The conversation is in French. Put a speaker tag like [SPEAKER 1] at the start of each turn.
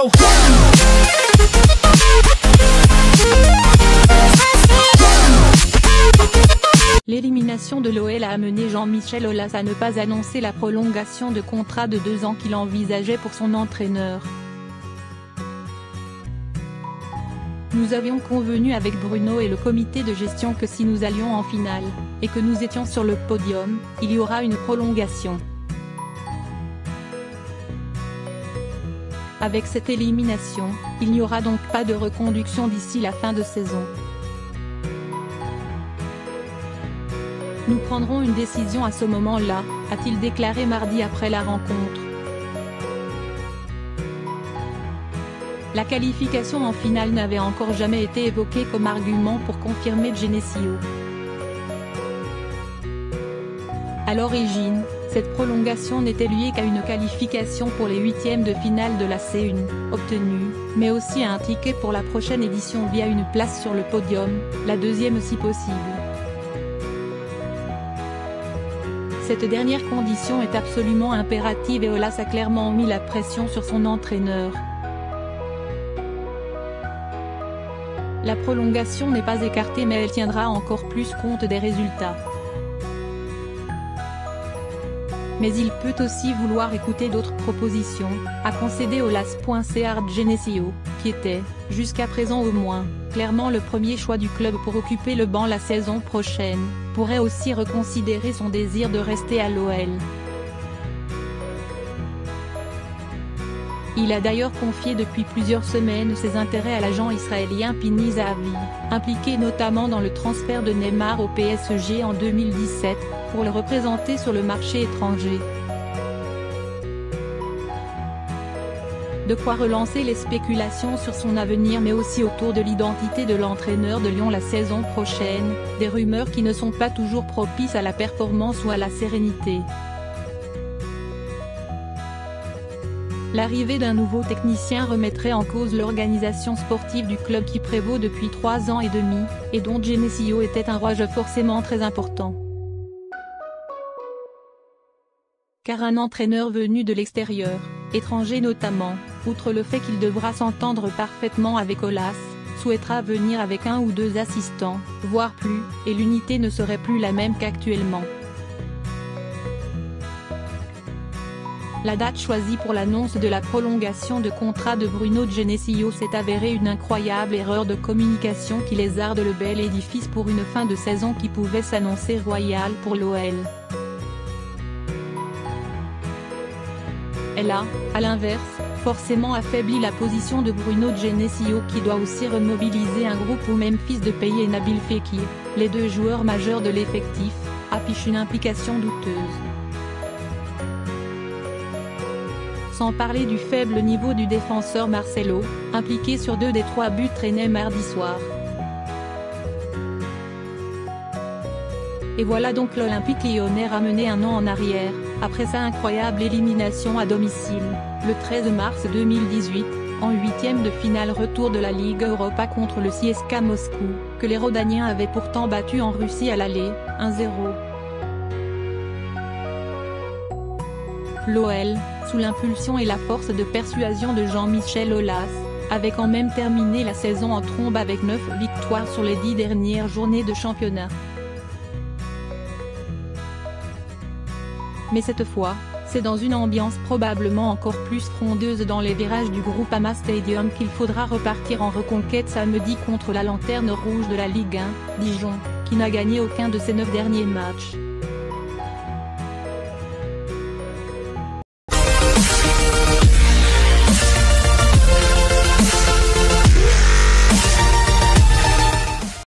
[SPEAKER 1] go.
[SPEAKER 2] L'élimination de l'OL a amené Jean-Michel Aulas à ne pas annoncer la prolongation de contrat de 2 ans qu'il envisageait pour son entraîneur. Nous avions convenu avec Bruno et le comité de gestion que si nous allions en finale, et que nous étions sur le podium, il y aura une prolongation. Avec cette élimination, il n'y aura donc pas de reconduction d'ici la fin de saison. Nous prendrons une décision à ce moment-là, a-t-il déclaré mardi après la rencontre. La qualification en finale n'avait encore jamais été évoquée comme argument pour confirmer Genesio. À l'origine, cette prolongation n'était liée qu'à une qualification pour les huitièmes de finale de la C1, obtenue, mais aussi à un ticket pour la prochaine édition via une place sur le podium, la deuxième si possible. Cette dernière condition est absolument impérative et Aulas a clairement mis la pression sur son entraîneur. La prolongation n'est pas écartée mais elle tiendra encore plus compte des résultats. Mais il peut aussi vouloir écouter d'autres propositions, a concédé Aulas. Genesio, qui était, jusqu'à présent au moins, clairement le premier choix du club pour occuper le banc la saison prochaine, pourrait aussi reconsidérer son désir de rester à l'OL. Il a d'ailleurs confié depuis plusieurs semaines ses intérêts à l'agent israélien Pini Zahavi, impliqué notamment dans le transfert de Neymar au PSG en 2017, pour le représenter sur le marché étranger. De quoi relancer les spéculations sur son avenir mais aussi autour de l'identité de l'entraîneur de Lyon la saison prochaine, des rumeurs qui ne sont pas toujours propices à la performance ou à la sérénité. L'arrivée d'un nouveau technicien remettrait en cause l'organisation sportive du club qui prévaut depuis 3 ans et demi, et dont Genesio était un rouage forcément très important. Car un entraîneur venu de l'extérieur, étranger notamment, outre le fait qu'il devra s'entendre parfaitement avec Aulas, souhaitera venir avec 1 ou 2 assistants, voire plus, et l'unité ne serait plus la même qu'actuellement. La date choisie pour l'annonce de la prolongation de contrat de Bruno Genesio s'est avérée une incroyable erreur de communication qui lézarde le bel édifice pour une fin de saison qui pouvait s'annoncer royale pour l'OL. Elle a, à l'inverse, forcément affaibli la position de Bruno Genesio qui doit aussi remobiliser un groupe où Memphis Depay et Nabil Fekir, les 2 joueurs majeurs de l'effectif, affichent une implication douteuse. Sans parler du faible niveau du défenseur Marcelo, impliqué sur 2 des 3 buts traînés mardi soir. Et voilà donc l'Olympique lyonnais ramené un an en arrière, après sa incroyable élimination à domicile, le 13 mars 2018, en 8e de finale retour de la Ligue Europa contre le CSKA Moscou, que les Rodaniens avaient pourtant battu en Russie à l'aller, 1-0. L'OL, sous l'impulsion et la force de persuasion de Jean-Michel Aulas, avait quand même terminé la saison en trombe avec 9 victoires sur les 10 dernières journées de championnat. Mais cette fois, c'est dans une ambiance probablement encore plus frondeuse dans les virages du Groupama Stadium qu'il faudra repartir en reconquête samedi contre la lanterne rouge de la Ligue 1, Dijon, qui n'a gagné aucun de ses 9 derniers matchs.